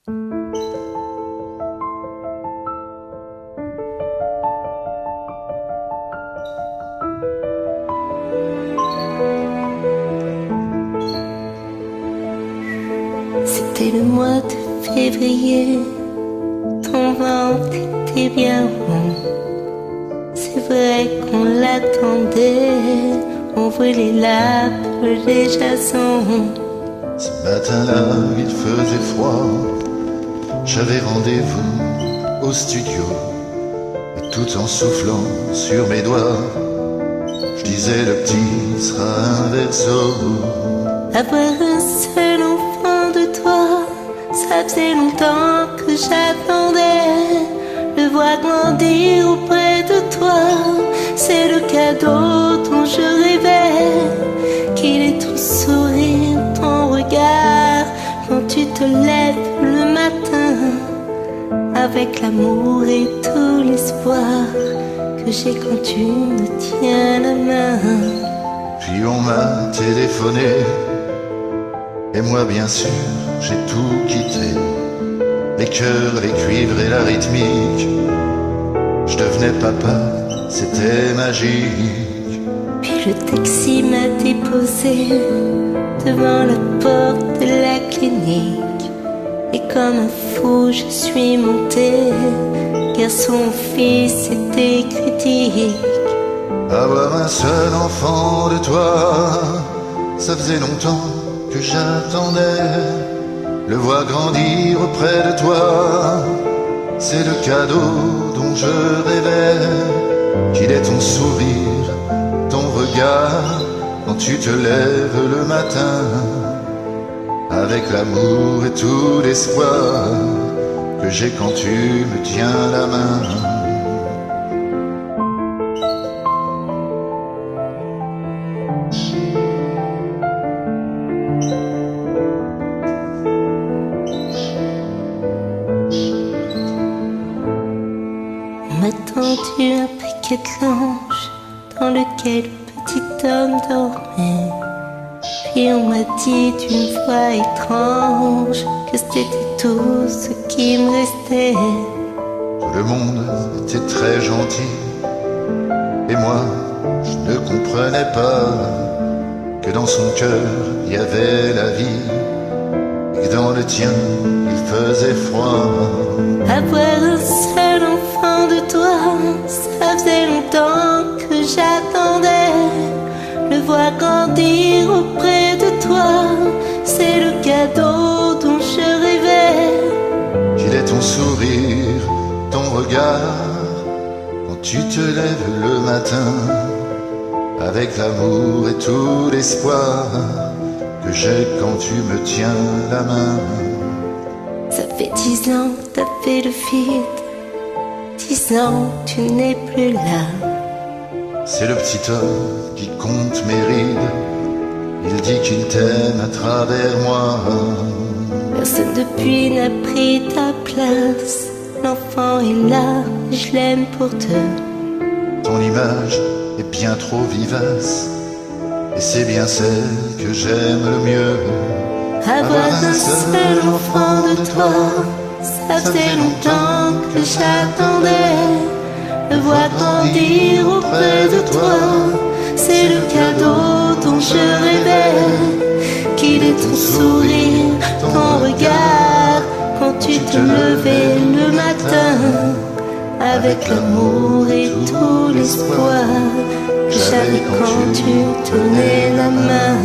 C'était le mois de février, ton ventre était bien rond. C'est vrai qu'on l'attendait, on voulait l'appeler Jason. Ce matin-là, il faisait froid, j'avais rendez-vous au studio. Et tout en soufflant sur mes doigts, je disais le petit sera un verso. Avoir un seul enfant de toi, ça faisait longtemps que j'attendais. Le voir grandir auprès de toi, c'est le cadeau dont je rêvais. Qu'il est ton sourire, ton regard, quand tu te lèves le matin, avec l'amour et tout l'espoir que j'ai quand tu me tiens la main. Puis on m'a téléphoné, et moi bien sûr j'ai tout quitté. Les cœurs, les cuivres et la rythmique. Je devenais papa, c'était magique. Puis le taxi m'a déposé devant la porte de la clinique. Et comme un fou je suis montée, car son fils était critique. Avoir un seul enfant de toi, ça faisait longtemps que j'attendais. Le voir grandir auprès de toi, c'est le cadeau dont je rêvais. Qu'il est ton sourire, ton regard, quand tu te lèves le matin, avec l'amour et tout l'espoir que j'ai quand tu me tiens la main. On m'a tendu un paquet de linge dans lequel le petit homme dormait. Puis on m'a dit d'une voix étrange que c'était tout ce qui me restait. Tout le monde était très gentil, et moi je ne comprenais pas que dans son cœur il y avait la vie, et que dans le tien il faisait froid. Avoir un seul enfant de toi, ça faisait longtemps que j'attendais. Le voir grandir auprès de toi, c'est le cadeau dont je rêvais. Qu'il est ton sourire, ton regard, quand tu te lèves le matin, avec l'amour et tout l'espoir que j'ai quand tu me tiens la main. Ça fait 10 ans que t'as fait le vide, 10 ans que tu n'es plus là. C'est le petit homme qui compte mes rides, il dit qu'il t'aime à travers moi. Personne depuis n'a pris ta place. L'enfant est là, je l'aime pour deux. Ton image est bien trop vivace, et c'est bien celle que j'aime le mieux. Avoir un seul enfant de toi, ça faisait longtemps que j'attendais. Le voir grandir auprès de toi, c'est le cadeau dont je rêvais. Qu'il est ton sourire, ton regard, quand tu te levais le matin, avec l'amour et tout l'espoir que j'avais quand tu me tenais la main.